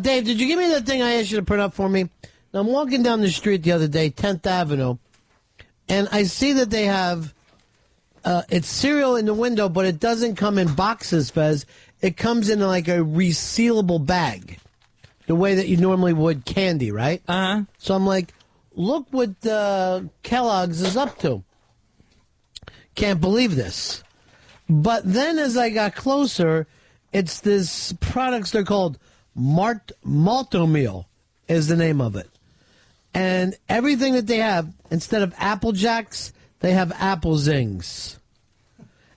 Dave, did you give me that thing I asked you to print up for me? Now, I'm walking down the street the other day, 10th Avenue, and I see that they have it's cereal in the window, but it doesn't come in boxes, Fez. It comes in like a resealable bag, the way that you normally would candy, right? Uh-huh. So I'm like, look what Kellogg's is up to. Can't believe this. But then as I got closer, it's this products, they're called Malt-o-Meal is the name of it. And everything that they have, instead of Apple Jacks, they have Apple Zings.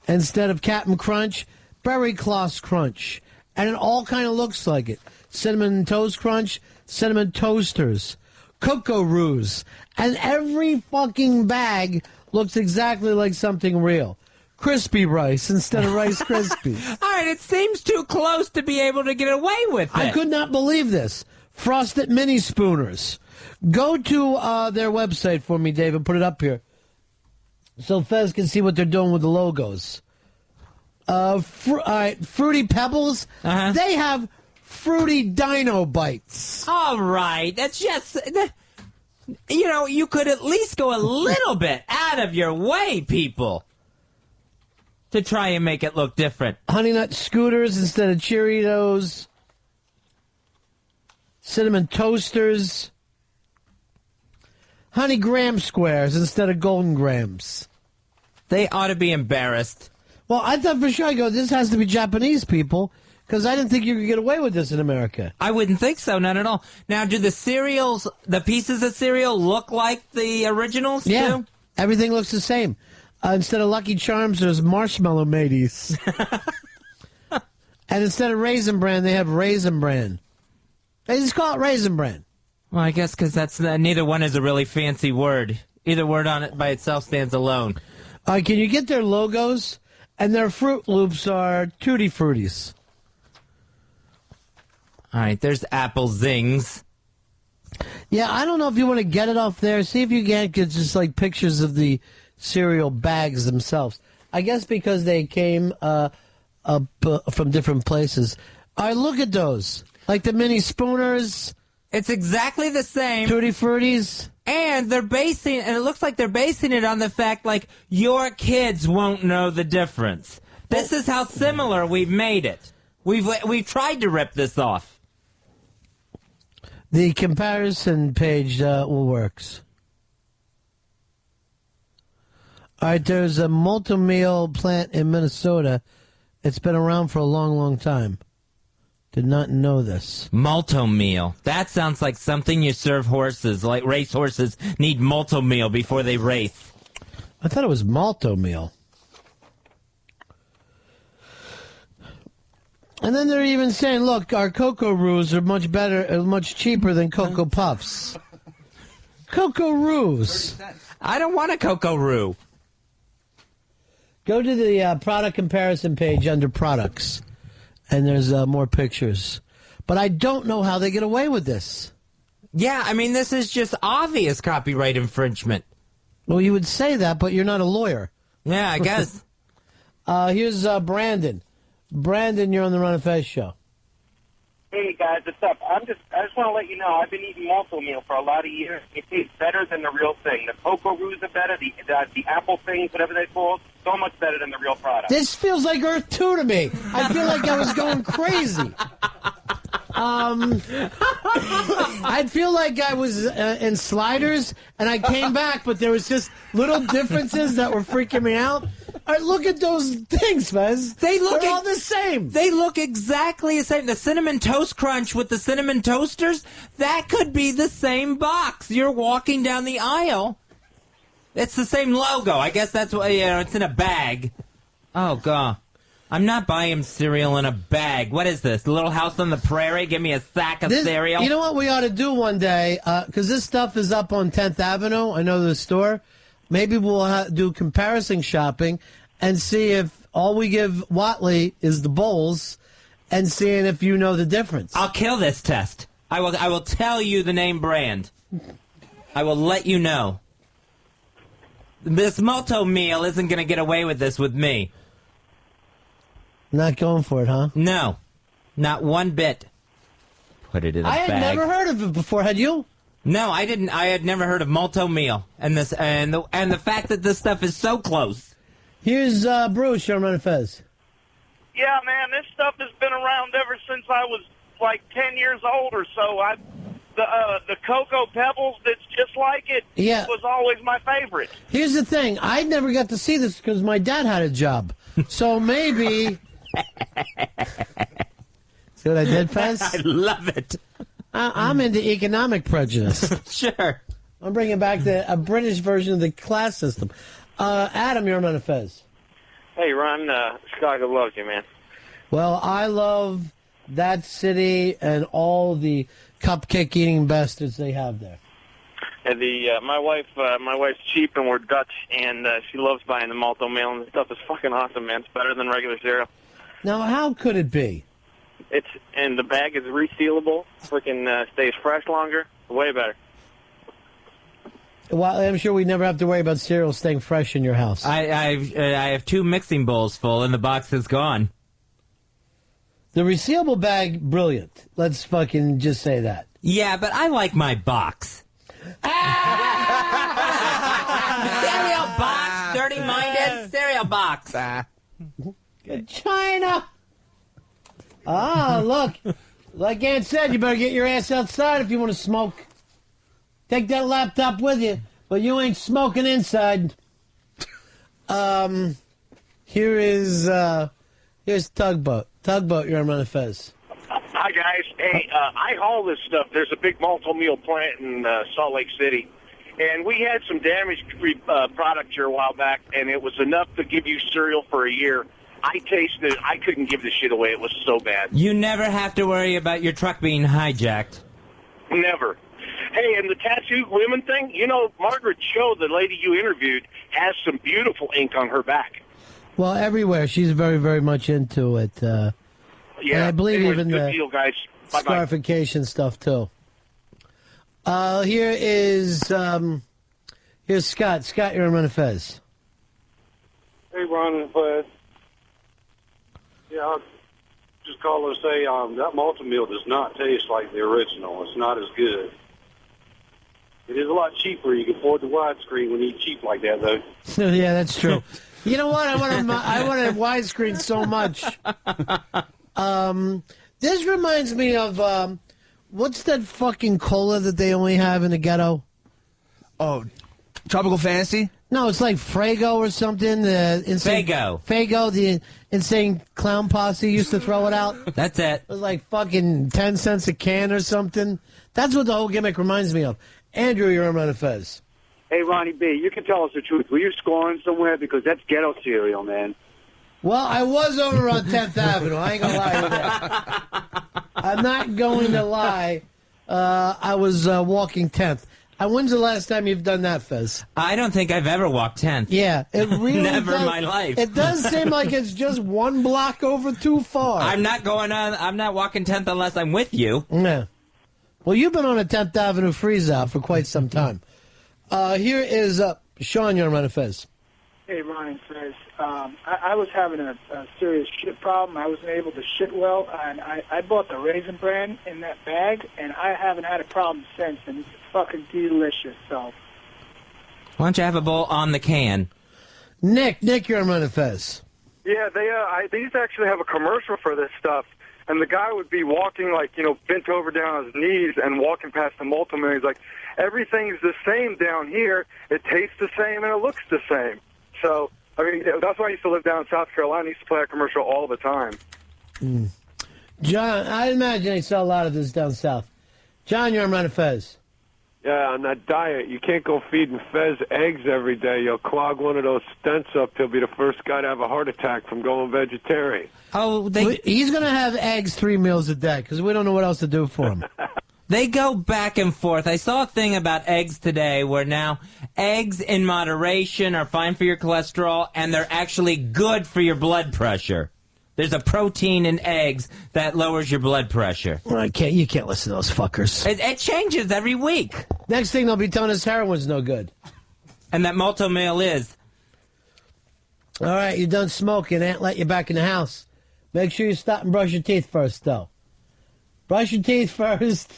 Instead of Cap'n Crunch, Berry Kloss Crunch. And it all kind of looks like it. Cinnamon Toast Crunch, Cinnamon Toasters, Cocoa Roos. And every fucking bag looks exactly like something real. Crispy Rice instead of Rice Krispies. All right, it seems too close to be able to get away with it. I could not believe this. Frosted Mini Spooners. Go to their website for me, Dave, and put it up here so Fez can see what they're doing with the logos. All right, Fruity Pebbles. Uh-huh. They have Fruity Dino Bites. All right, that's just... You know, you could at least go a little bit out of your way, people, to try and make it look different. Honey Nut Scooters instead of Cheeritos. Cinnamon Toasters. Honey Graham Squares instead of Golden Grams. They ought to be embarrassed. Well, I thought for sure, this has to be Japanese people, because I didn't think you could get away with this in America. I wouldn't think so, not at all. Now, do the cereals, the pieces of cereal, look like the originals, yeah, too? Everything looks the same. Instead of Lucky Charms, there's Marshmallow Mateys. And instead of Raisin Bran, they have Raisin Bran. They just call it Raisin Bran. Well, I guess because that's neither one is a really fancy word. Either word on it by itself stands alone. Can you get their logos? And their Fruit Loops are Tutti Fruities. All right, there's Apple Zings. Yeah, I don't know if you want to get it off there. See if you can't get just like pictures of the cereal bags themselves. I guess because they came up from different places. All right, look at those. Like the mini spooners. It's exactly the same. Tutti Fruities. And it looks like they're basing it on the fact, like, your kids won't know the difference. This is how similar we've made it. We've tried to rip this off. The comparison page works. All right, there's a Malt-o-Meal plant in Minnesota. It's been around for a long, long time. Did not know this. Malt-o-Meal. That sounds like something you serve horses, like race horses need Malt-o-Meal before they race. I thought it was Malt-o-Meal. And then they're even saying, look, our Cocoa Roos are much better, much cheaper than Cocoa Puffs. Cocoa Roos. I don't want a Cocoa Roo. Go to the product comparison page under products, and there's more pictures. But I don't know how they get away with this. Yeah, I mean, this is just obvious copyright infringement. Well, you would say that, but you're not a lawyer. Yeah, I guess. Here's Brandon. Brandon, you're on the Ron and Fez show. Hey guys, what's up? I just want to let you know I've been eating Malt-o-Meal for a lot of years. It tastes better than the real thing. The Cocoa Roos are better. The apple things, whatever they call, so much better than the real product. This feels like Earth 2 to me. I feel like I was going crazy. I'd feel like I was in Sliders, and I came back, but there was just little differences that were freaking me out. All right, look at those things, Fez. They're all the same. They look exactly the same. The Cinnamon Toast Crunch with the Cinnamon Toasters, that could be the same box. You're walking down the aisle. It's the same logo. I guess that's what, it's in a bag. Oh, God. I'm not buying cereal in a bag. What is this? Little House on the Prairie? Give me a sack of cereal? You know what we ought to do one day? Because this stuff is up on 10th Avenue. I know the store. Maybe we'll do comparison shopping and see if all we give Watley is the bowls and seeing if you know the difference. I'll kill this test. I will tell you the name brand. I will let you know. This Malt-o-Meal isn't going to get away with this with me. Not going for it, huh? No. Not one bit. put it in a I bag. had never heard of it before. Had you? No, I didn't. I had never heard of Malt-o-Meal, and the fact that this stuff is so close. Here's Bruce, Sherman and Fez. Yeah, man, this stuff has been around ever since I was like 10 years old or so. The Cocoa Pebbles that's just like it was always my favorite. Here's the thing. I never got to see this because my dad had a job. So maybe... See what I did, Fez? I love it. I'm into economic prejudice. Sure. I'm bringing back a British version of the class system. Adam, you're on Fez. Hey, Ron, Chicago loves you, man. Well, I love that city and all the cupcake-eating bastards they have there. And my wife's cheap and we're Dutch, and she loves buying the Malt-o-Meal, and the stuff is fucking awesome, man. It's better than regular cereal. Now, how could it be? And the bag is resealable, freaking stays fresh longer, way better. Well, I'm sure we never have to worry about cereal staying fresh in your house. I have 2 mixing bowls full, and the box is gone. The resealable bag, brilliant. Let's fucking just say that. Yeah, but I like my box. Cereal box, dirty-minded cereal box. China. Ah, look. Like Aunt said, you better get your ass outside if you want to smoke. Take that laptop with you, but you ain't smoking inside. Here's Tugboat. Tugboat, you're on Run Fez. Hi, guys. Hey, I haul this stuff. There's a big Malt-o-Meal plant in Salt Lake City, and we had some damage-free product here a while back, and it was enough to give you cereal for a year. I tasted it. I couldn't give the shit away. It was so bad. You never have to worry about your truck being hijacked. Never. Hey, and the tattooed women thing, you know, Margaret Cho, the lady you interviewed, has some beautiful ink on her back. Well, everywhere. She's very, very much into it. Yeah, and I believe anyways, even good the deal, guys. Bye-bye. scarification stuff, too. Here's Scott. Scott, you're on Run Fez. Hey, Ron and Fez. Yeah, I'll just call and say that Malt-o-Meal does not taste like the original. It's not as good. It is a lot cheaper. You can afford the widescreen when you eat cheap like that, though. Yeah, that's true. You know what? I want a widescreen so much. This reminds me of what's that fucking cola that they only have in the ghetto? Oh, Tropical Fantasy? No, it's like Frago or something. Fago, the insane clown posse used to throw it out. That's it. It was like fucking 10 cents a can or something. That's what the whole gimmick reminds me of. Andrew, you're on Fez. Hey, Ronnie B., you can tell us the truth. Were you scoring somewhere? Because that's ghetto cereal, man. Well, I was over on 10th Avenue. I ain't going to lie to that. I'm not going to lie. I was walking 10th. When's the last time you've done that, Fez? I don't think I've ever walked 10th. Yeah, it really Never does. in my life. It does seem like it's just one block over too far. I'm not walking 10th unless I'm with you. Yeah. Well, you've been on a 10th Avenue freeze-out for quite some time. Here is Sean, you're on Fez. Hey, Ronnie Fez. I was having a serious shit problem. I wasn't able to shit well, and I bought the Raisin Bran in that bag, and I haven't had a problem since, and it's fucking delicious. So, why don't you have a bowl on the can? Nick, you're on Fez. Yeah, they used to actually have a commercial for this stuff, and the guy would be walking, like, you know, bent over down on his knees and walking past the Malt-o-Meal. He's like, everything's the same down here. It tastes the same and it looks the same. So, I mean, that's why I used to live down in South Carolina. I used to play that commercial all the time. John, I imagine they sell a lot of this down south. John, you're on Fez. Yeah, on that diet, you can't go feeding Fez eggs every day. You'll clog one of those stents up. He'll be the first guy to have a heart attack from going vegetarian. Oh, he's going to have eggs 3 meals a day because we don't know what else to do for him. They go back and forth. I saw a thing about eggs today where now eggs in moderation are fine for your cholesterol and they're actually good for your blood pressure. There's a protein in eggs that lowers your blood pressure. You can't listen to those fuckers. It changes every week. Next thing they'll be telling us heroin's no good. And that Malt-o-Meal is. All right, you're done smoking. Aunt let you back in the house. Make sure you stop and brush your teeth first, though. Brush your teeth first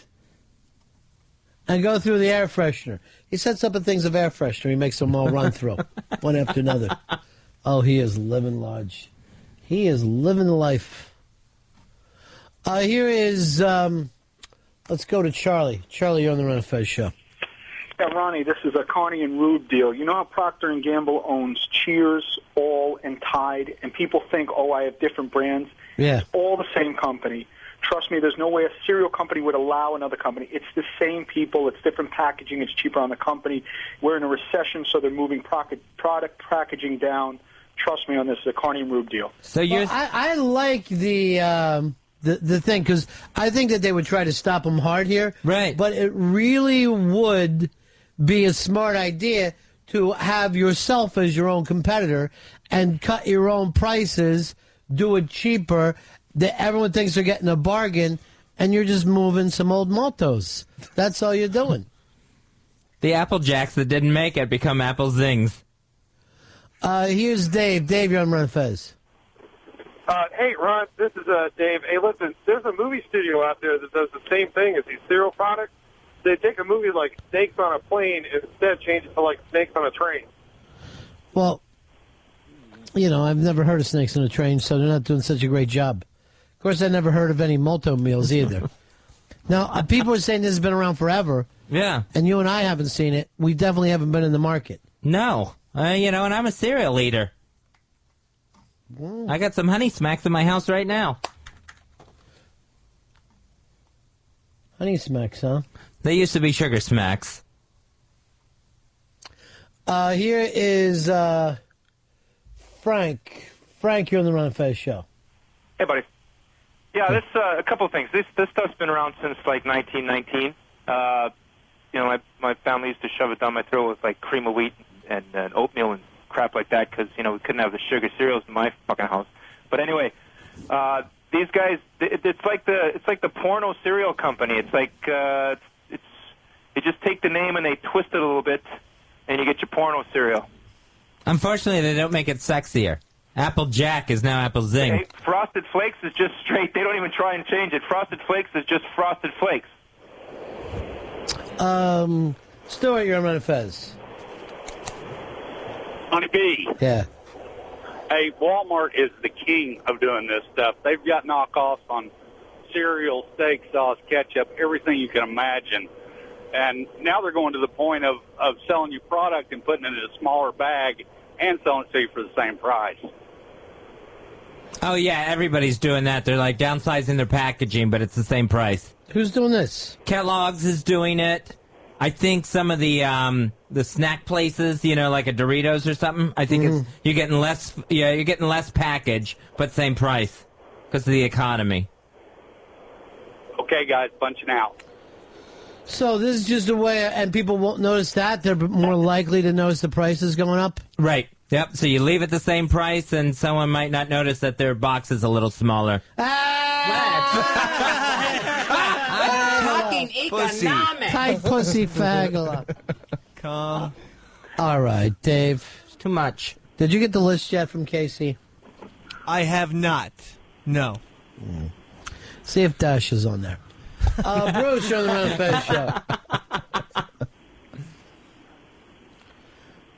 and go through the air freshener. He sets up things of air freshener. He makes them all run through, one after another. Oh, he is living large. He is living the life. Here is, let's go to Charlie. Charlie, you're on the Ron and Fez show. Yeah, Ronnie, this is a Carney and Rube deal. You know how Procter & Gamble owns Cheers, All, and Tide, and people think, oh, I have different brands? Yeah. It's all the same company. Trust me, there's no way a cereal company would allow another company. It's the same people. It's different packaging. It's cheaper on the company. We're in a recession, so they're moving product packaging down. Trust me on this. It's a Carney and Rube deal. So you're... I like the thing, because I think that they would try to stop them hard here. Right. But it really would be a smart idea to have yourself as your own competitor and cut your own prices, do it cheaper, that everyone thinks they're getting a bargain, and you're just moving some old Maltos. That's all you're doing. The Apple Jacks that didn't make it become Apple Zings. Here's Dave. Dave, you're on Run Fez. Hey, Ron, this is Dave. Hey, listen, there's a movie studio out there that does the same thing as these cereal products. They take a movie like Snakes on a Plane and instead change it to like Snakes on a Train. Well, you know, I've never heard of Snakes on a Train, so they're not doing such a great job. Of course, I never heard of any Malt-o-Meals either. Now, people are saying this has been around forever. Yeah. And you and I haven't seen it. We definitely haven't been in the market. No. And I'm a cereal eater. I got some Honey Smacks in my house right now. Honey Smacks, huh? They used to be Sugar Smacks. Here is Frank. Frank, you're on the Ron and Fez show. Hey, buddy. Yeah, this a couple of things. This stuff's been around since like 1919. My family used to shove it down my throat with like cream of wheat and oatmeal and crap like that because we couldn't have the sugar cereals in my fucking house. But anyway, these guys, it's like the porno cereal company. It's like they just take the name and they twist it a little bit, and you get your porno cereal. Unfortunately, they don't make it sexier. Apple Jack is now Apple Zing. Hey, Frosted Flakes is just straight. They don't even try and change it. Frosted Flakes is just Frosted Flakes. Stuart, you're on Ron and Fez. Honey B. Yeah. Hey, Walmart is the king of doing this stuff. They've got knockoffs on cereal, steak sauce, ketchup, everything you can imagine. And now they're going to the point of selling you product and putting it in a smaller bag and selling it to you for the same price. Oh, yeah, everybody's doing that. They're like downsizing their packaging, but it's the same price. Who's doing this? Kellogg's is doing it. I think some of the snack places, like a Doritos or something. I think you're getting less. Yeah, you're getting less package, but same price because of the economy. Okay, guys, bunching out. So this is just a way, and people won't notice that. They're more likely to notice the prices going up. Right. Yep. So you leave it the same price, and someone might not notice that their box is a little smaller. Talking economics. Tight pussy fagula. Come. All right, Dave. It's too much. Did you get the list yet from Casey? I have not. No. See if Dash is on there. Bruce, you're on the Ron and Fez show.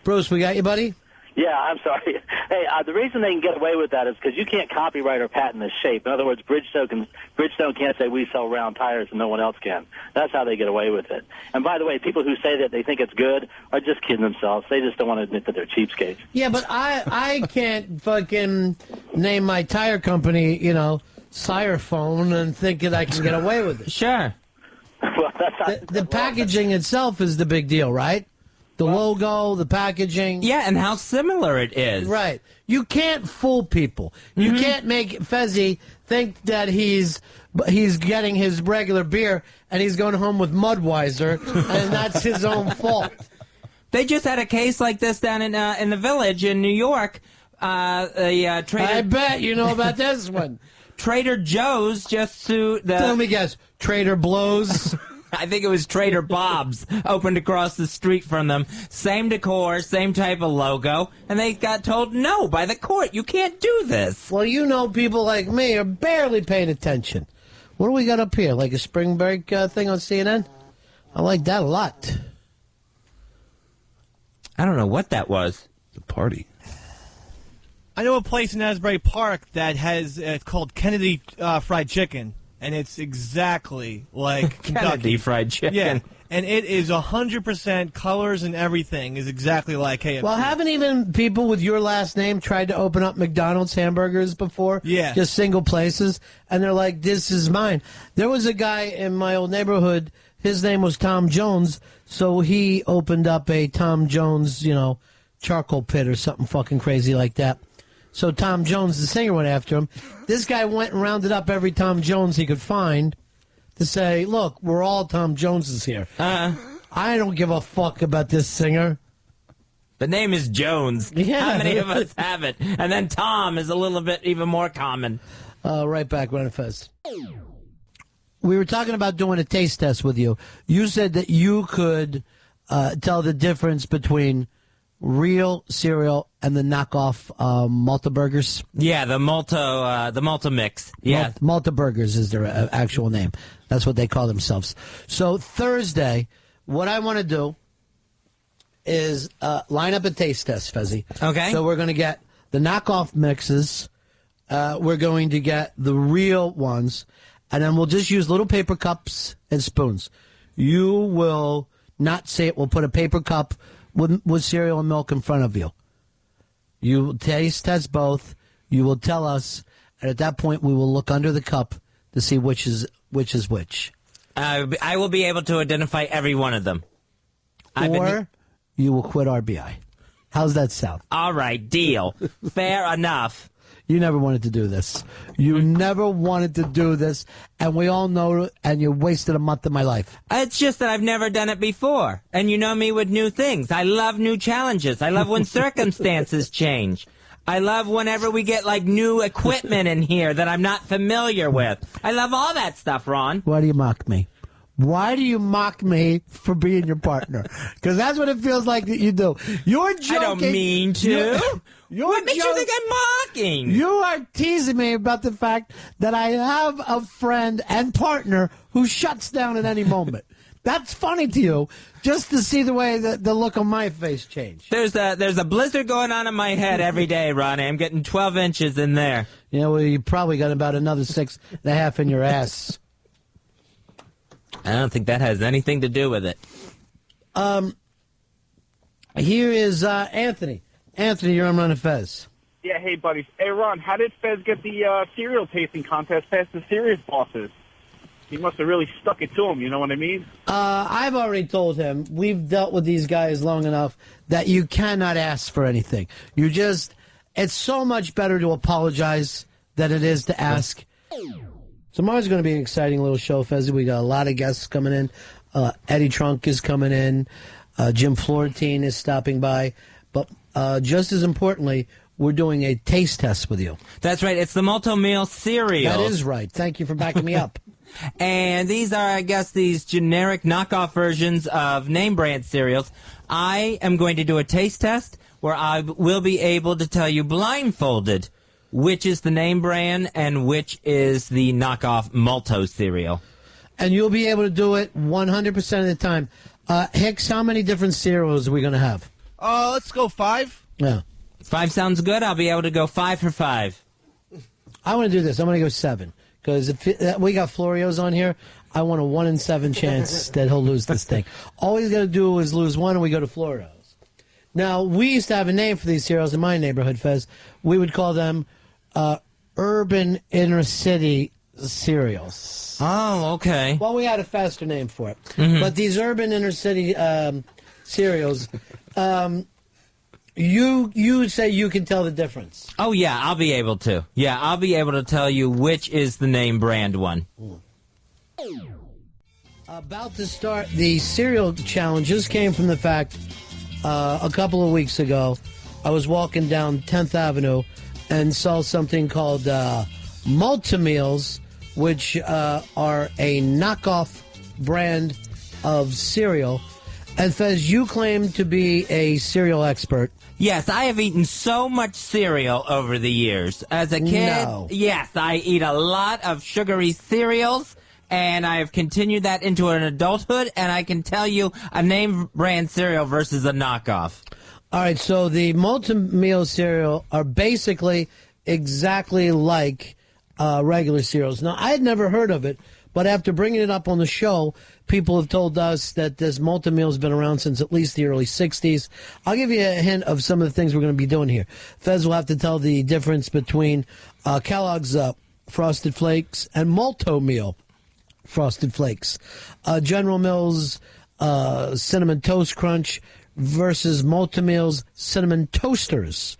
Bruce, we got you, buddy? Yeah, I'm sorry. Hey, the reason they can get away with that is because you can't copyright or patent the shape. In other words, Bridgestone can't say we sell round tires and no one else can. That's how they get away with it. And by the way, people who say that they think it's good are just kidding themselves. They just don't want to admit that they're cheapskates. Yeah, but I can't fucking name my tire company, Sirephone, and think that I can get away with it. Sure. Well, that's The packaging itself is the big deal, right? The logo, the packaging. Yeah, and how similar it is. Right. You can't fool people. You can't make Fezzi think that he's getting his regular beer and he's going home with Mudweiser, and that's his own fault. They just had a case like this down in the Village in New York. Trader. I bet you know about this one. Trader Joe's just sued the... Let me guess. Trader Blows. I think it was Trader Bob's, opened across the street from them. Same decor, same type of logo, and they got told no by the court. You can't do this. Well, people like me are barely paying attention. What do we got up here? Like a spring break thing on CNN? I like that a lot. I don't know what that was. The party. I know a place in Asbury Park that has it's called Kennedy Fried Chicken, and it's exactly like Kennedy Kentucky. Fried Chicken. Yeah, and it is 100% colors and everything is exactly like KFC. Well, haven't even people with your last name tried to open up McDonald's hamburgers before? Yeah. Just single places. And they're like, this is mine. There was a guy in my old neighborhood, his name was Tom Jones, so he opened up a Tom Jones, charcoal pit or something fucking crazy like that. So Tom Jones, the singer, went after him. This guy went and rounded up every Tom Jones he could find to say, look, we're all Tom Joneses here. I don't give a fuck about this singer. The name is Jones. Yeah. How many of us have it? And then Tom is a little bit even more common. Right back, Run It Fest. We were talking about doing a taste test with you. You said that you could tell the difference between real cereal and the knockoff Malta burgers. Yeah, the Malta mix. Yeah, Malta burgers is their actual name. That's what they call themselves. So Thursday, what I want to do is line up a taste test, Fezzi. Okay. So we're going to get the knockoff mixes. We're going to get the real ones, and then we'll just use little paper cups and spoons. You will not say it. We'll put a paper cup with cereal and milk in front of you. You will taste test both. You will tell us, and at that point, we will look under the cup to see which is which. I will be able to identify every one of them. Or you will quit RBI. How's that sound? All right, deal. Fair enough. You never wanted to do this. You never wanted to do this, and we all know it, and you wasted a month of my life. It's just that I've never done it before. And you know me with new things. I love new challenges. I love when circumstances change. I love whenever we get, new equipment in here that I'm not familiar with. I love all that stuff, Ron. Why do you mock me? Why do you mock me for being your partner? Because that's what it feels like that you do. You're joking. I don't mean to. What makes you think I'm mocking? You are teasing me about the fact that I have a friend and partner who shuts down at any moment. That's funny to you, just to see the way the look on my face change. There's a blizzard going on in my head every day, Ronnie. I'm getting 12 inches in there. Well, you probably got about another 6.5 in your ass. I don't think that has anything to do with it. Here is Anthony. Anthony, you're on Run It Fez. Yeah, hey, buddies. Hey, Ron, how did Fez get the cereal tasting contest past the serious bosses? He must have really stuck it to him, you know what I mean? I've already told him, we've dealt with these guys long enough that you cannot ask for anything. It's so much better to apologize than it is to ask. Tomorrow's going to be an exciting little show, Fezzi. We got a lot of guests coming in. Eddie Trunk is coming in. Jim Florentine is stopping by. But just as importantly, we're doing a taste test with you. That's right. It's the Malt-o-Meal cereal. That is right. Thank you for backing me up. And these are, I guess, these generic knockoff versions of name brand cereals. I am going to do a taste test where I will be able to tell you blindfolded which is the name brand and which is the knockoff Malto cereal. And you'll be able to do it 100% of the time. Hicks, how many different cereals are we going to have? Let's go 5. Yeah. 5 sounds good. I'll be able to go 5 for 5. I want to do this. I'm going to go 7. Because if we got Florio's on here, I want a 1 in 7 chance that he'll lose this thing. All he's got to do is lose 1 and we go to Florio's. Now, we used to have a name for these cereals in my neighborhood, Fez. We would call them urban inner city cereals. Oh, okay. Well, we had a faster name for it. Mm-hmm. But these urban inner city cereals, you say you can tell the difference. Oh, yeah, I'll be able to. Yeah, I'll be able to tell you which is the name brand one. About to start, the cereal challenges came from the fact a couple of weeks ago, I was walking down 10th Avenue and saw something called Malt-o-Meals, which are a knockoff brand of cereal. And Fez, you claim to be a cereal expert. Yes, I have eaten so much cereal over the years. As a kid, No. yes, I eat a lot of sugary cereals, and I have continued that into an adulthood, and I can tell you a name brand cereal versus a knockoff. All right, so the Malt-o-Meal cereal are basically exactly like regular cereals. Now, I had never heard of it, but after bringing it up on the show, people have told us that this Malt-o-Meal has been around since at least the early 60s. I'll give you a hint of some of the things we're going to be doing here. Fez will have to tell the difference between Kellogg's Frosted Flakes and Malt-o-Meal Frosted Flakes. General Mills Cinnamon Toast Crunch versus Malt-o-Meal's Cinnamon Toasters.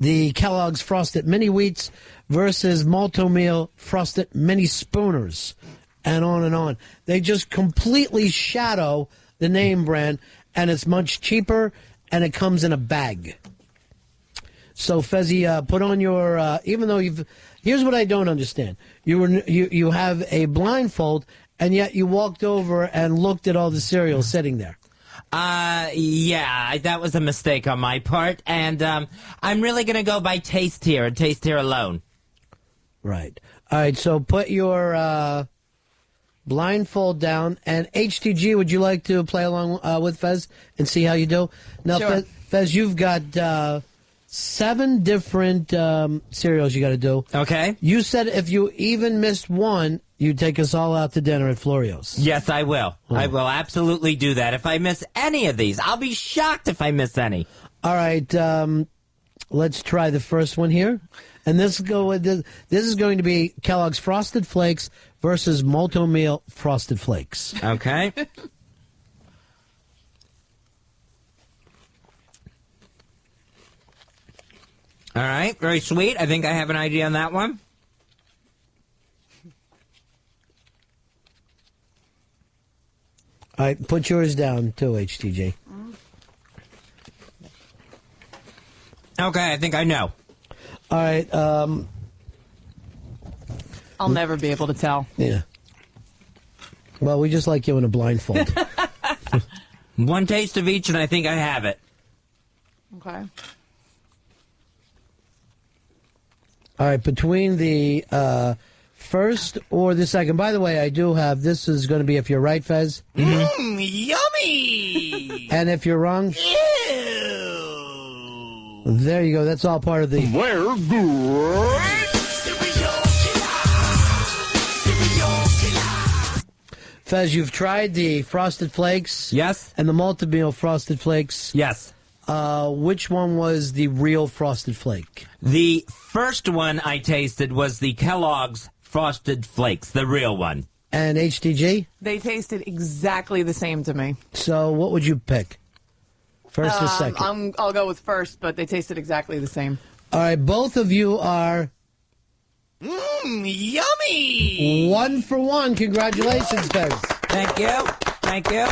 The Kellogg's Frosted Mini Wheats versus Malt-o-Meal Frosted Mini Spooners. And on and on. They just completely shadow the name brand, and it's much cheaper, and it comes in a bag. So, Fezzy, put on your, even though here's what I don't understand. You have a blindfold, and yet you walked over and looked at all the cereal sitting there. Yeah, that was a mistake on my part, and I'm really going to go by taste here, and taste here alone. Right. All right, so put your blindfold down, and HTG, would you like to play along with Fez and see how you do? Now, Sure. Fez, you've got 7 different cereals you got to do. Okay. You said if you even missed one, you'd take us all out to dinner at Florio's. Yes, I will. I will absolutely do that. If I miss any of these, I'll be shocked if I miss any. All right, let's try the first one here. And this is going to be Kellogg's Frosted Flakes versus Malt-o-Meal Frosted Flakes. Okay. All right, very sweet. I think I have an idea on that one. All right, put yours down too, HTG. Okay, I think I know. All right. I'll never be able to tell. Yeah. Well, we just like you in a blindfold. One taste of each, and I think I have it. Okay. All right, between the first or the second. By the way, I do have, this is going to be if you're right, Fez. Yummy! And if you're wrong, there you go. That's all part of the... We're good. Fez, you've tried the Frosted Flakes. Yes. And the Malt-o-Meal Frosted Flakes. Yes. Which one was the real Frosted Flake? The first one I tasted was the Kellogg's Frosted Flakes, the real one. And HTG? They tasted exactly the same to me. So what would you pick? First or second? I'll go with first, but they tasted exactly the same. All right, both of you are... Yummy! 1 for 1. Congratulations, Fez. Thank you. Thank you.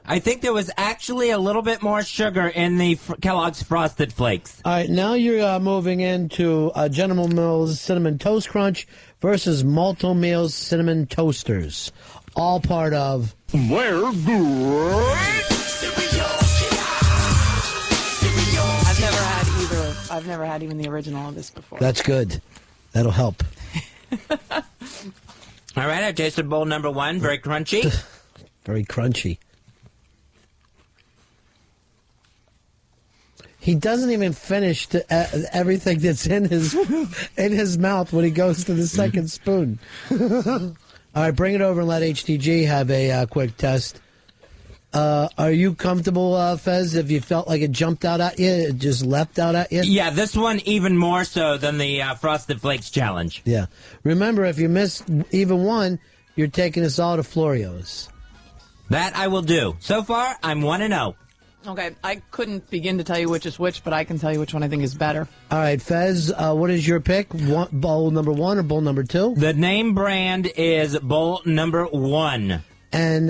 I think there was actually a little bit more sugar in the Kellogg's Frosted Flakes. All right, now you're moving into General Mills Cinnamon Toast Crunch versus Malt-o-Meal's Cinnamon Toasters. All part of... We're good. I've never had even the original of this before. That's good. That'll help. All right, I tasted bowl number 1. Very crunchy. Very crunchy. He doesn't even finish everything that's in his mouth when he goes to the second spoon. All right, bring it over and let HTG have a quick test. Are you comfortable, Fez, if you felt like it jumped out at you, it just leapt out at you? Yeah, this one even more so than the Frosted Flakes challenge. Yeah. Remember, if you miss even one, you're taking us all to Florio's. That I will do. So far, I'm 1-0. Okay, I couldn't begin to tell you which is which, but I can tell you which one I think is better. All right, Fez, what is your pick? Bowl number 1 or bowl number 2? The name brand is bowl number 1. And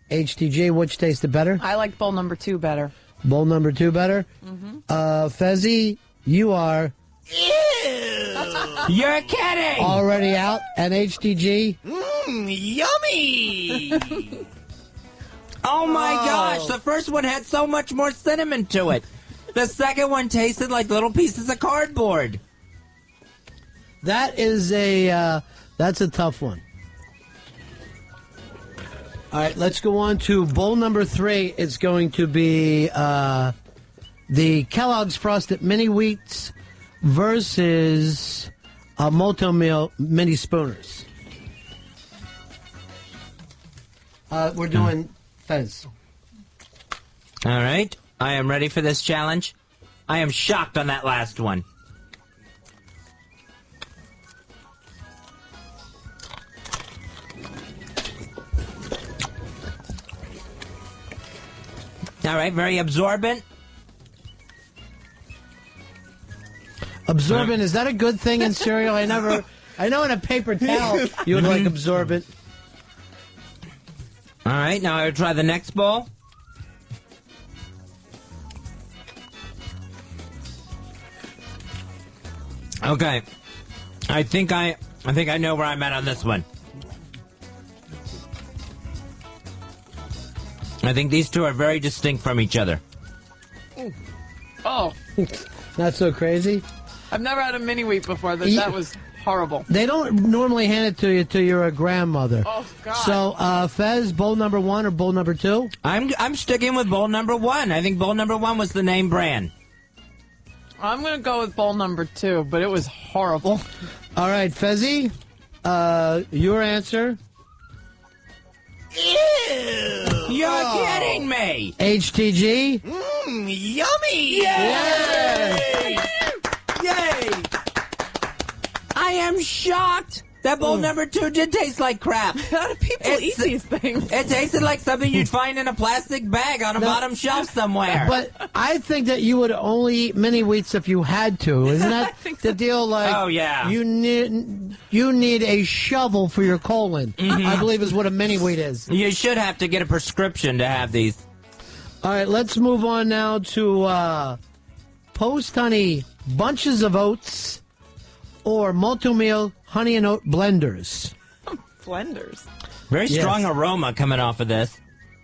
HTG, which tasted better? I like bowl number 2 better. Bowl number 2 better? Mm-hmm. Fezzy, you are... You're kidding! Already out. And HTG? Yummy! Oh my gosh, the first one had so much more cinnamon to it. The second one tasted like little pieces of cardboard. That's a tough one. All right, let's go on to bowl number 3. It's going to be the Kellogg's Frosted Mini Wheats versus Malt-o-Meal Mini Spooners. We're doing Fez. All right, I am ready for this challenge. I am shocked on that last one. All right, very absorbent. Absorbent, is that a good thing in cereal? I know in a paper towel you would like absorbent. All right, now I will try the next bowl. Okay, I think I know where I'm at on this one. I think these two are very distinct from each other. Oh, Not so crazy. I've never had a mini wheat before. That was horrible. They don't normally hand it to you till you're a grandmother. Oh God. So, Fez, bowl number 1 or bowl number 2? I'm sticking with bowl number 1. I think bowl number 1 was the name brand. I'm going to go with bowl number 2, but it was horrible. All right, Fezzy, your answer? Ew! You're kidding me! HTG? Yummy! Yay! Yay! I am shocked that bowl number 2 did taste like crap. How do people eat these things? It tasted like something you'd find in a plastic bag on a bottom shelf somewhere. But I think that you would only eat mini wheats if you had to. Isn't that the deal? Like, oh, yeah. You need a shovel for your colon, I believe is what a mini wheat is. You should have to get a prescription to have these. All right, let's move on now to Post Honey Bunches of Oats or Malt-o-Meal Honey and Oat Blenders. Blenders. Very strong aroma coming off of this.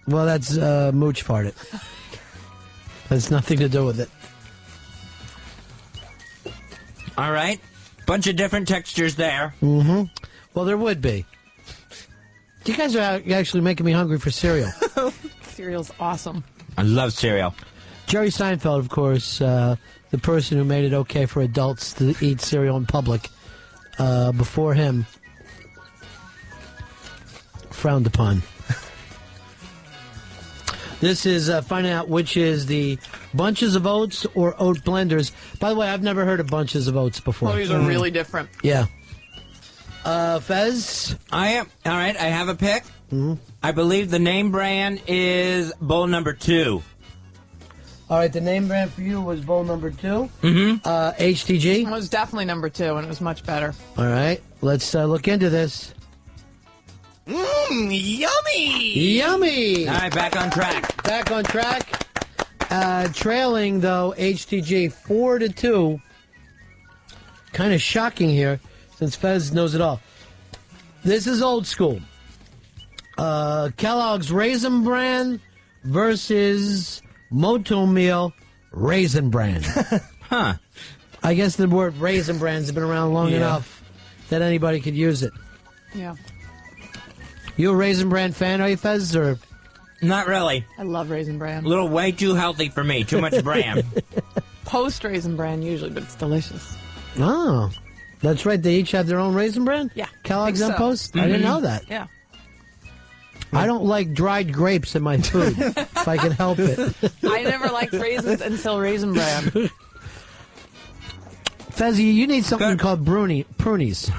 Well, that's Mooch farted. Has nothing to do with it. All right. Bunch of different textures there. Mm-hmm. Well, there would be. You guys are actually making me hungry for cereal. Cereal's awesome. I love cereal. Jerry Seinfeld, of course, the person who made it okay for adults to eat cereal in public, before him, frowned upon. This is finding out which is the Bunches of Oats or Oat Blenders. By the way, I've never heard of Bunches of Oats before. Oh, these are really different. Yeah. Fez? I am. All right, I have a pick. Mm-hmm. I believe the name brand is bowl number 2. All right, the name brand for you was bowl number 2. Mm-hmm. HTG? It was definitely number 2, and it was much better. All right, let's look into this. Yummy! Yummy! All right, back on track. Back on track. Trailing, though, HTG 4-2. Kind of shocking here, since Fez knows it all. This is old school. Kellogg's Raisin Bran versus Malt-o-Meal Raisin Bran. Huh. I guess the word Raisin Bran's has been around long enough that anybody could use it. Yeah. You a Raisin Bran fan, are you, Fez? Or? Not really. I love Raisin Bran. A little way too healthy for me. Too much bran. Post Raisin Bran usually, but it's delicious. Oh, that's right. They each have their own Raisin Bran? Yeah. Kellogg's and so. Post? I didn't know that. Yeah. I don't like dried grapes in my food, if I can help it. I never liked raisins until Raisin Bran. Fezzy, you need something called prunies.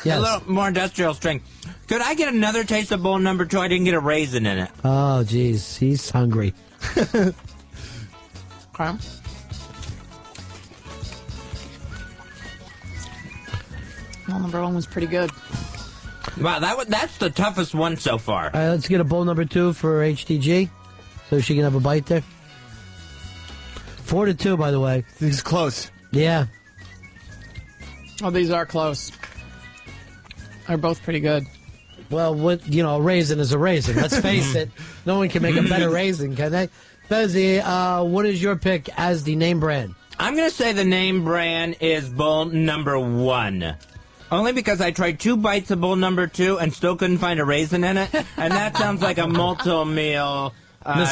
Yes. A little more industrial strength. Could I get another taste of bowl number 2? I didn't get a raisin in it. Oh, geez. He's hungry. Okay. Well, number 1 was pretty good. Wow, that's the toughest one so far. All right, let's get a bowl number 2 for HTG so she can have a bite there. 4-2, by the way. This is close. Yeah. Oh, these are close. They're both pretty good. Well, a raisin is a raisin. Let's face it. No one can make a better raisin, can they? Fezzy, what is your pick as the name brand? I'm going to say the name brand is Bull number 1. Only because I tried 2 bites of Bull number 2 and still couldn't find a raisin in it. And that sounds like a Malt-o-Meal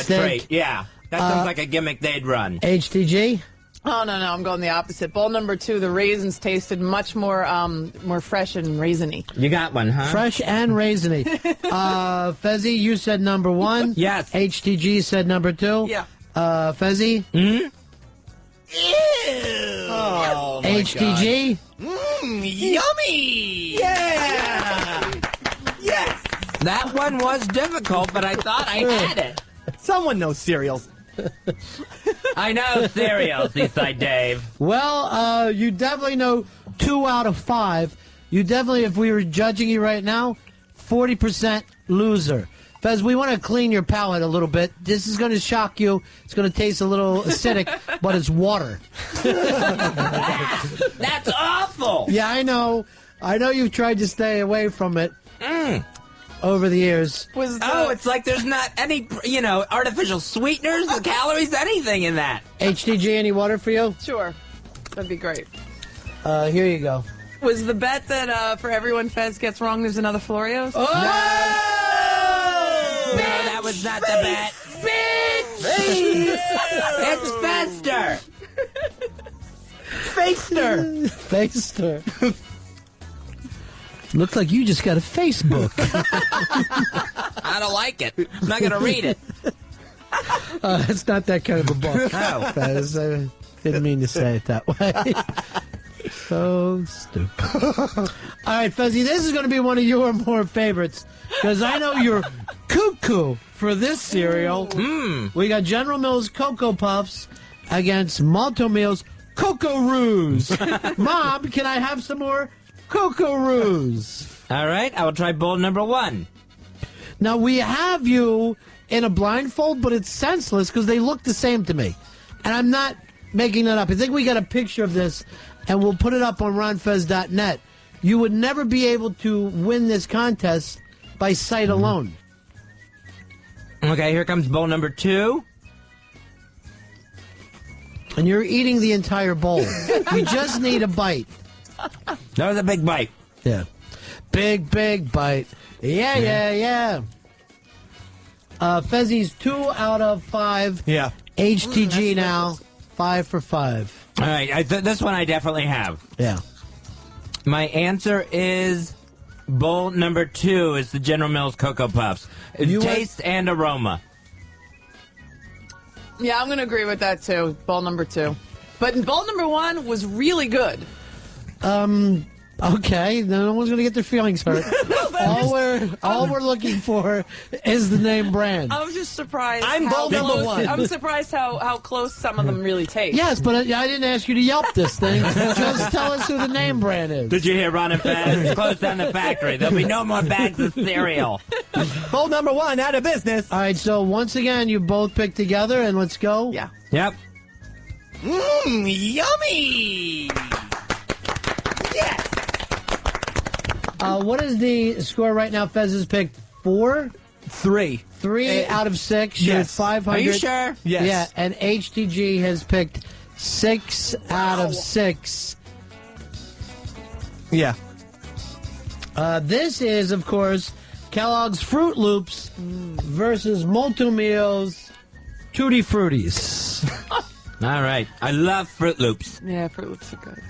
trait. Yeah, that sounds like a gimmick they'd run. HTG? Oh, no, I'm going the opposite. Bowl number 2, the raisins tasted much more fresh and raisiny. You got one, huh? Fresh and raisiny. Fezzy, you said number 1. Yes. HTG said number 2. Yeah. Fezzy? Hmm? Ew. Oh, my HTG? Yummy! Yeah! Yes! That one was difficult, but I thought I had it. Someone knows cereals. I know cereals, Eastside Dave. Well, you definitely know 2 out of 5. You definitely, if we were judging you right now, 40% loser. Fez, we want to clean your palate a little bit. This is going to shock you. It's going to taste a little acidic, but it's water. That's awful. Yeah, I know. I know you've tried to stay away from it over the years. It's like there's not any, artificial sweeteners, the calories, anything in that. HTG, any water for you? Sure. That'd be great. Here you go. Was the bet that for everyone Fez gets wrong, there's another Florio's? Oh! No, that was not the bet. It's Fester. Faster. Looks like you just got a Facebook. I don't like it. I'm not going to read it. It's not that kind of a book. No. Fez, I didn't mean to say it that way. So stupid. All right, Fezzy, this is going to be one of your more favorites because I know you're cuckoo for this cereal. We got General Mills Cocoa Puffs against Malt-o-Meal's Cocoa Roos. Mom, can I have some more Cocoa Roos? All right, I will try bowl number 1. Now, we have you in a blindfold, but it's senseless because they look the same to me. And I'm not making that up. I think we got a picture of this, and we'll put it up on ronfez.net. You would never be able to win this contest by sight alone. Okay, here comes bowl number 2. And you're eating the entire bowl. You just need a bite. That was a big bite. Yeah. Big bite. Yeah. Fezzy's 2 out of 5. Yeah. HTG now, 5 for 5. All right, this one I definitely have. Yeah. My answer is bowl number 2 is the General Mills Cocoa Puffs. Taste and aroma. Yeah, I'm going to agree with that, too. Bowl number 2. But bowl number 1 was really good. Okay, no one's going to get their feelings hurt. all we're looking for is the name brand. I was just surprised. I'm bowl number 1. I'm surprised how close some of them really taste. Yes, but I didn't ask you to Yelp this thing. Just tell us who the name brand is. Did you hear Ron and Fez? Close down the factory. There'll be no more bags of cereal. Bowl number 1 out of business. All right, so once again, you both pick together, and let's go. Yeah. Yep. Yummy! Yes! What is the score right now? Fez has picked 4? 3. 3 out of 6. You're at Yes. 500. Are you sure? Yes. Yeah, and HTG has picked 6 out of 6. Yeah. This is, of course, Kellogg's Fruit Loops versus Malt-o-Meal's Tutti Fruities. All right. I love Fruit Loops. Yeah, Fruit Loops are good.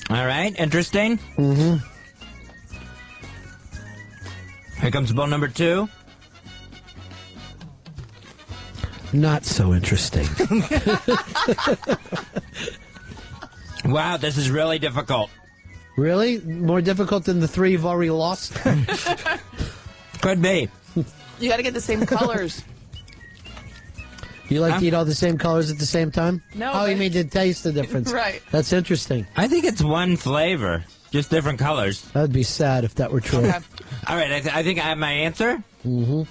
All right. Interesting. Mm-hmm. Here comes bowl number 2. Not so interesting. Wow, this is really difficult. Really? More difficult than the 3 you've already lost? Could be. You got to get the same colors. You like to eat all the same colors at the same time? No, Oh, you but- mean to taste the difference? Right. That's interesting. I think it's one flavor, just different colors. That would be sad if that were true. Okay. All right, I think I have my answer. Mm-hmm.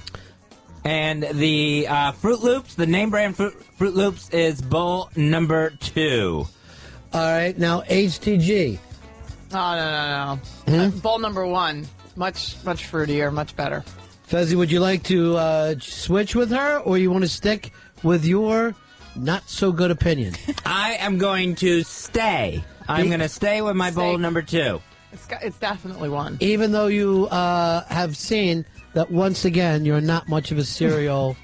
And the Fruit Loops, the name brand Fruit Loops, is bowl number 2. All right, now HTG. Oh, no. Bowl number 1. Much fruitier, much better. Fezzi, would you like to switch with her, or you want to stick with your not-so-good opinion? I am going to stay. I'm going to stay with my bowl number 2. It's definitely 1. Even though you have seen that, once again, you're not much of a cereal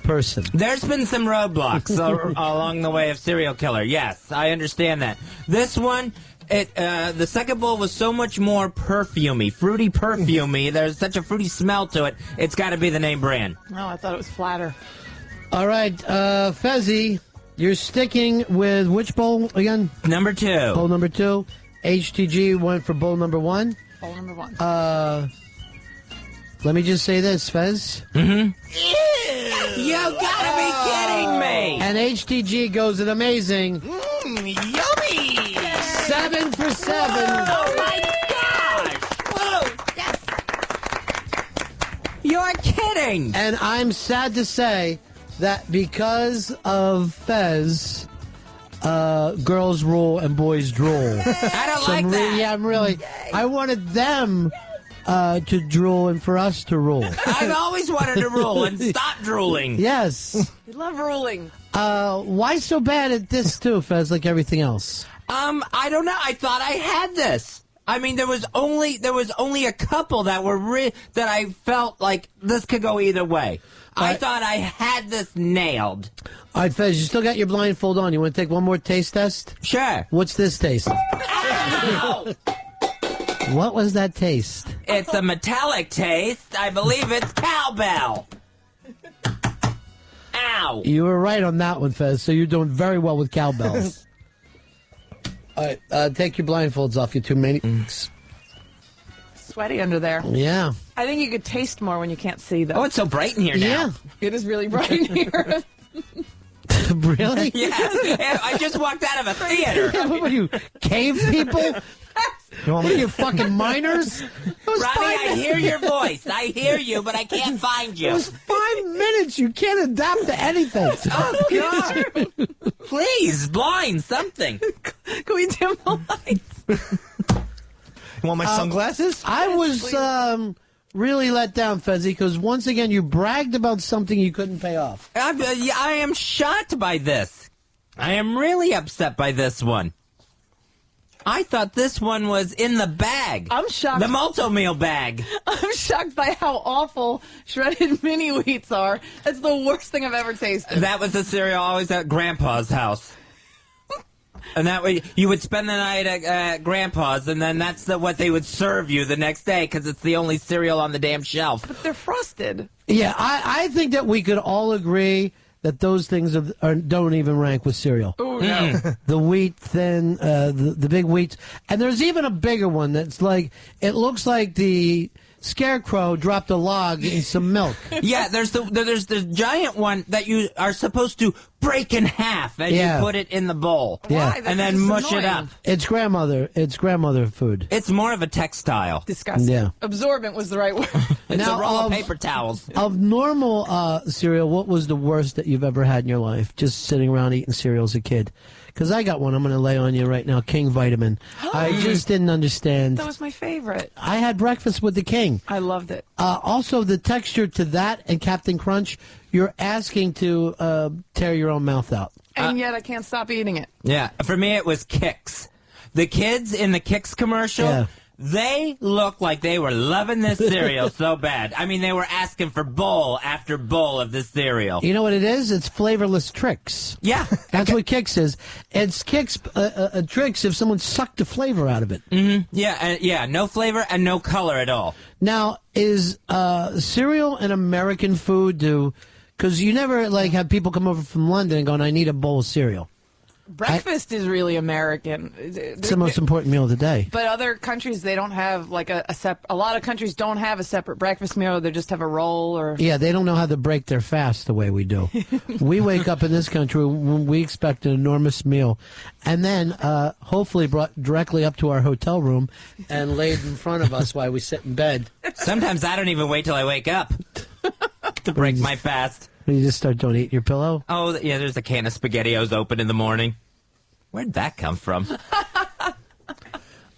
person. There's been some roadblocks along the way of serial killer. Yes, I understand that. This one... the second bowl was so much more perfumey, fruity perfumey. There's such a fruity smell to it. It's got to be the name brand. No, I thought it was flatter. All right, Fezzi, you're sticking with which bowl again? Number 2. Bowl number 2. HTG went for bowl number 1. Bowl number 1. Let me just say this, Fez. Mm-hmm. You gotta be kidding me! And HTG goes an amazing... yummy! 7 for 7. Oh my gosh! Whoa! Yes! You're kidding! And I'm sad to say that because of Fez, girls rule and boys drool. I don't like that. Yeah, I wanted them to drool and for us to rule. I've always wanted to rule and stop drooling. Yes. We love ruling. Why so bad at this too, Fez, like everything else? I don't know. I thought I had this. I mean, there was only a couple that were that I felt like this could go either way. I thought I had this nailed. All right, Fez, you still got your blindfold on. You want to take one more taste test? Sure. What's this taste? Ow! What was that taste? It's a metallic taste. I believe it's cowbell. Ow. You were right on that one, Fez, so you're doing very well with cowbells. All right, take your blindfolds off, you two maniacs. Sweaty under there. Yeah. I think you could taste more when you can't see, though. Oh, it's so bright in here now. Yeah. It is really bright in here. Really? Yes. I just walked out of a theater. What are you, cave people? What are you, fucking miners? Ronnie, I hear your voice. I hear you, but I can't find you. It was 5 minutes. You can't adapt to anything. Oh, God. Please, blind something. Can we dim the lights? You want my sunglasses? I was really let down, Fezzi, because once again you bragged about something you couldn't pay off. I am shocked by this. I am really upset by this one. I thought this one was in the bag. I'm shocked. The Malt-o-Meal bag. I'm shocked by how awful shredded mini wheats are. That's the worst thing I've ever tasted. That was the cereal always at Grandpa's house. And that way, you would spend the night at Grandpa's, and then that's what they would serve you the next day, because it's the only cereal on the damn shelf. But they're frosted. Yeah, I think that we could all agree that those things don't even rank with cereal. Oh, no. The wheat thin, the big wheats. And there's even a bigger one that's like, it looks like the Scarecrow dropped a log in some milk. Yeah, there's the giant one that you are supposed to break in half and you put it in the bowl. Yeah. Why? And then mush it up. It's grandmother food. It's more of a textile. Disgusting. Yeah. Absorbent was the right word. It's Now, a roll of paper towels. Of normal cereal, what was the worst that you've ever had in your life? Just sitting around eating cereal as a kid? Because I got one I'm going to lay on you right now, King Vitamin. I just didn't understand. That was my favorite. I had breakfast with the King. I loved it. Also, the texture to that and Captain Crunch, you're asking to tear your own mouth out. And yet I can't stop eating it. Yeah, for me it was Kix. The kids in the Kix commercial, they looked like they were loving this cereal so bad. I mean, they were asking for bowl after bowl of this cereal. You know what it is? It's flavorless tricks. Yeah. That's what Kix is. It's Kix tricks if someone sucked the flavor out of it. Mm-hmm. Yeah, no flavor and no color at all. Now, is cereal an American food? Because you never have people come over from London and going, I need a bowl of cereal. Breakfast is really American. It's the most important meal of the day. But other countries, they don't have a lot of countries don't have a separate breakfast meal. They just have a roll or. Yeah, they don't know how to break their fast the way we do. We wake up in this country when we expect an enormous meal, and then hopefully brought directly up to our hotel room and laid in front of us while we sit in bed. Sometimes I don't even wait till I wake up. to break my fast. You just start don't eat your pillow? Oh, yeah, there's a can of SpaghettiOs open in the morning. Where'd that come from?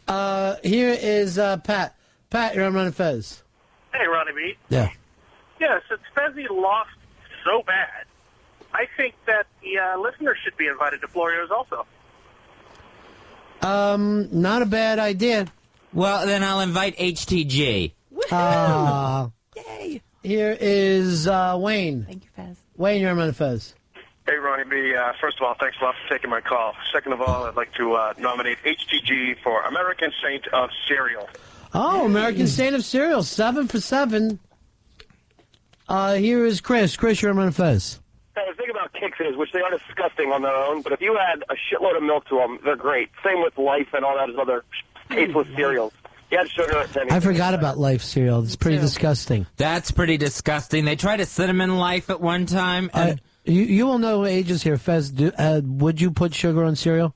Here is Pat. Pat, you're on Run and Fez. Hey, Ronnie B. Yeah. Yeah, since Fezzi lost so bad, I think that the listeners should be invited to Florio's also. Not a bad idea. Well, then I'll invite HTG. Yay. Here is Wayne. Thank you, Fez. Wayne, you're on Run and Fez. Hey, Ronnie B. First of all, thanks a lot for taking my call. Second of all, I'd like to nominate HTG for American Saint of Cereal. Oh, American Saint of Cereal, 7 for 7. Here is Chris. Chris, you're on Run and Fez. I was thinking about Kix Fizz, which they are disgusting on their own, but if you add a shitload of milk to them, they're great. Same with Life and all that other tasteless cereals. You add sugar to anything. I forgot about Life cereal. It's pretty disgusting. That's pretty disgusting. They tried a cinnamon Life at one time. And you will know ages here, Fez. Would you put sugar on cereal?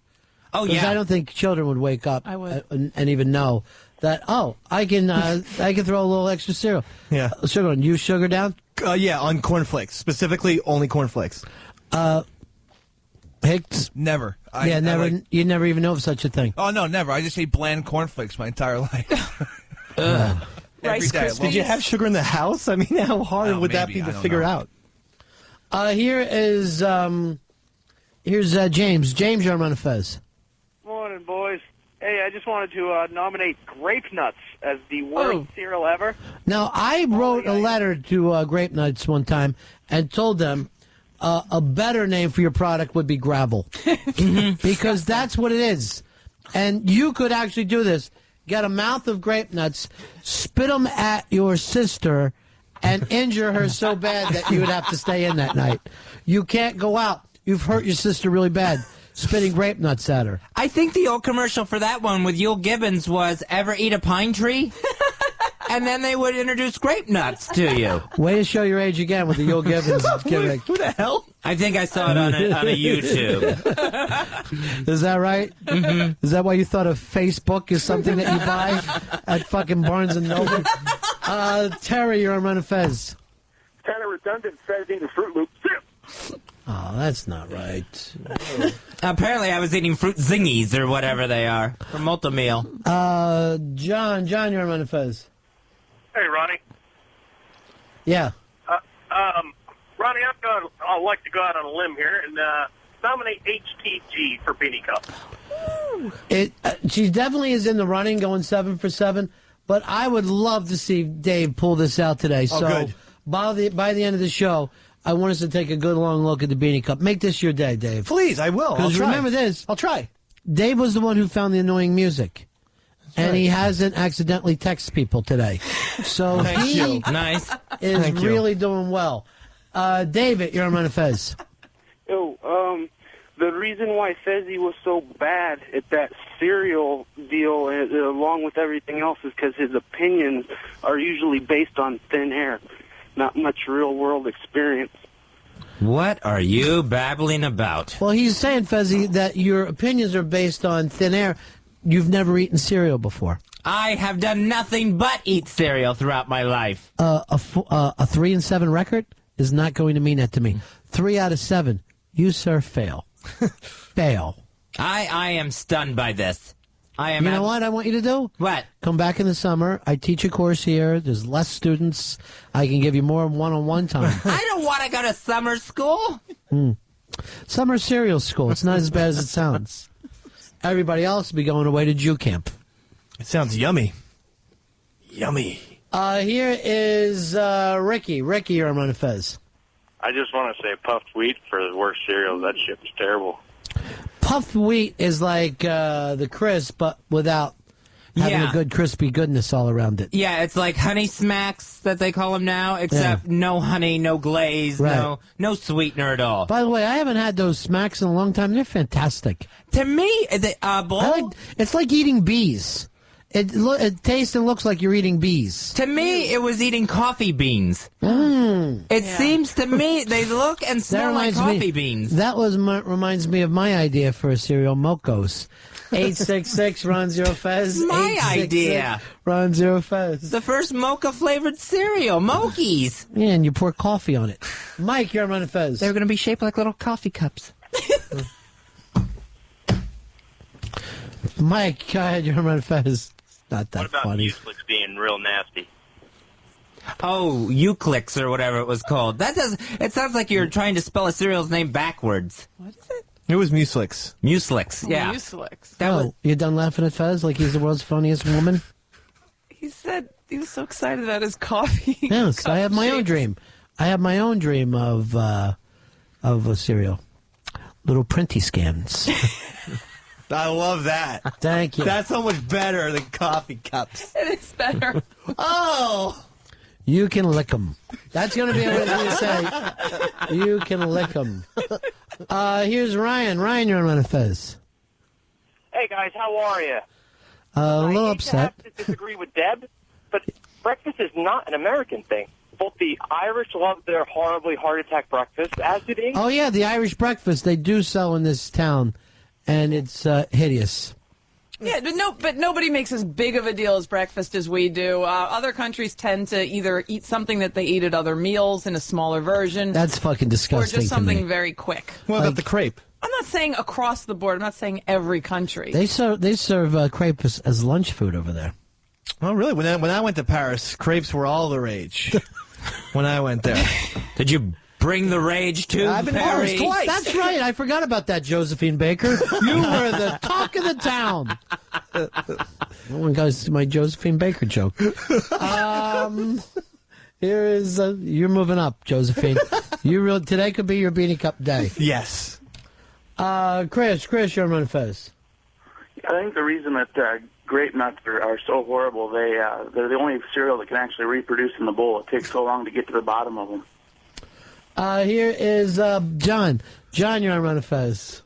Oh, Because yeah. I don't think children would wake up I would. and even know that, I can throw a little extra cereal. Yeah. Sugar on. You sugar down? Yeah, on cornflakes. Specifically, only cornflakes. Hicks? Never. You never even know of such a thing. Oh, no, never. I just ate bland cornflakes my entire life. Rice Every day. Krispies. Did you have sugar in the house? I mean, how hard would that be to figure out? Here is James. James, you're on Run and Fez. Morning, boys. Hey, I just wanted to nominate Grape Nuts as the worst cereal ever. Now, I wrote a letter to Grape Nuts one time and told them a better name for your product would be Gravel. Because that's what it is. And you could actually do this. Get a mouth of Grape Nuts, spit them at your sister, and injure her so bad that you would have to stay in that night. You can't go out. You've hurt your sister really bad. Spitting Grape Nuts at her. I think the old commercial for that one with Yul Gibbons was, ever eat a pine tree? And then they would introduce Grape Nuts to you. Way to show your age again with the Yul Gibbons gimmick. Who the hell? I think I saw it on a YouTube. Is that right? Mm-hmm. Is that why you thought of Facebook is something that you buy at fucking Barnes & Noble? Terry, you're on Run and Fez. Kind of redundant, Fez eating Fruit Loops. Oh, that's not right. Apparently I was eating Fruit Zingies or whatever they are from Malt-o-Meal. John, you're on Run and Fez. Hey, Ronnie. Yeah. Ronnie, I'd like to go out on a limb here and nominate HTG for Beanie Cup. She definitely is in the running, going 7 for 7. But I would love to see Dave pull this out today. Oh, so good. by the end of the show, I want us to take a good long look at the Beanie Cup. Make this your day, Dave. Please, I will. I'll Because try. remember this. I'll try. Dave was the one who found the annoying music. And he hasn't accidentally texted people today. So Thank he you. Nice. is Thank you. really doing well. David, you're on Run and Fez. Yo, the reason why Fezzi was so bad at that cereal deal, along with everything else, is because his opinions are usually based on thin air, not much real-world experience. What are you babbling about? Well, he's saying, Fezzi, that your opinions are based on thin air. You've never eaten cereal before. I have done nothing but eat cereal throughout my life. A 3 and 7 record is not going to mean that to me. 3 out of 7, you, sir, fail. Fail. I am stunned by this. I am. You know what I want you to do? What? Come back in the summer. I teach a course here. There's less students. I can give you more one-on-one time. I don't want to go to summer school. Summer cereal school. It's not as bad as it sounds. Everybody else will be going away to Jew camp. It sounds yummy. Yummy. Here is Ricky. Ricky, you're on Run and Fez. I just want to say puffed wheat for the worst cereal. That shit was terrible. Puffed wheat is like the crisp, but without having a good crispy goodness all around it. Yeah, it's like Honey Smacks that they call them now, except no honey, no glaze, Right. no sweetener at all. By the way, I haven't had those smacks in a long time. They're fantastic. To me, It's like eating bees. It tastes and looks like you're eating bees. To me, it was eating coffee beans. Mm. It seems to me they look and smell like coffee beans. That reminds me of my idea for a cereal, Mocos. 866 Ron Zero Fez. My idea. Ron Zero Fez. The first mocha flavored cereal, Mokies. Yeah, and you pour coffee on it. Mike, you're on Ron and Fez. They're going to be shaped like little coffee cups. Mike, go ahead, you're on Ron and Fez. Not that What about funny. Mucilix being real nasty? Oh, Euclix or whatever it was called. It sounds like you're trying to spell a cereal's name backwards. What is it? It was Mucilix. Mucilix, yeah. Mucilix. You done laughing at Fez like he's the world's funniest woman? He said he was so excited about his coffee. Yes, I have my own dream. I have my own dream of a cereal. Little printy scams. I love that. Thank you. That's so much better than coffee cups. It is better. Oh! You can lick them. That's going to be what you say. You can lick them. Here's Ryan. Ryan, you're on Ron and Fez. Hey guys, how are you? A little I upset. have to disagree with Deb, but breakfast is not an American thing. Both the Irish love their horribly heart attack breakfast, as do the English. Oh, yeah, the Irish breakfast they do sell in this town, and it's hideous. Yeah, but nobody makes as big of a deal as breakfast as we do. Other countries tend to either eat something that they eat at other meals in a smaller version. That's fucking disgusting or just something to me. very quick. What about the crepe? I'm not saying across the board. I'm not saying every country. They serve crepe as lunch food over there. Oh, really? When I went to Paris, crepes were all the rage. When I went there. Did you bring the rage to I've been to Paris twice. That's right. I forgot about that, Josephine Baker. You were the talk of the town. No one goes to my Josephine Baker joke. Here is you're moving up, Josephine. Today could be your beanie cup day. Yes. Chris, you're on Ron Fez. I think the reason that grape nuts are so horrible, they're the only cereal that can actually reproduce in the bowl. It takes so long to get to the bottom of them. Here is John. John, you're on Ron Fez.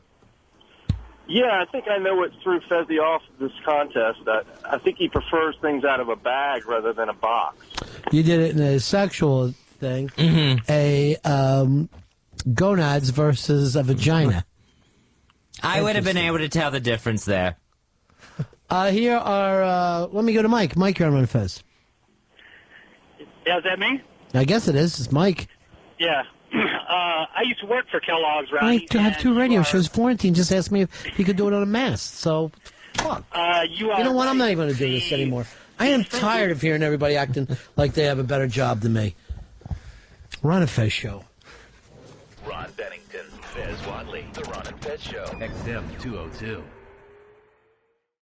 Yeah, I think I know what threw Fezzy off this contest. I think he prefers things out of a bag rather than a box. You did it in a sexual thing. Mm-hmm. A gonads versus a vagina. I would have been able to tell the difference there. Here are, let me go to Mike. Mike, you're on Ron Fez. Yeah, is that me? I guess it is. It's Mike. Yeah. I used to work for Kellogg's, I have two radio shows. Florentine just asked me if he could do it on a mast. So, fuck. You know what? I'm not even going to do this anymore. I am tired of hearing everybody acting like they have a better job than me. Ron and Fez Show. Ron Bennington, Fez Wadley, The Ron and Fez Show. XM 202.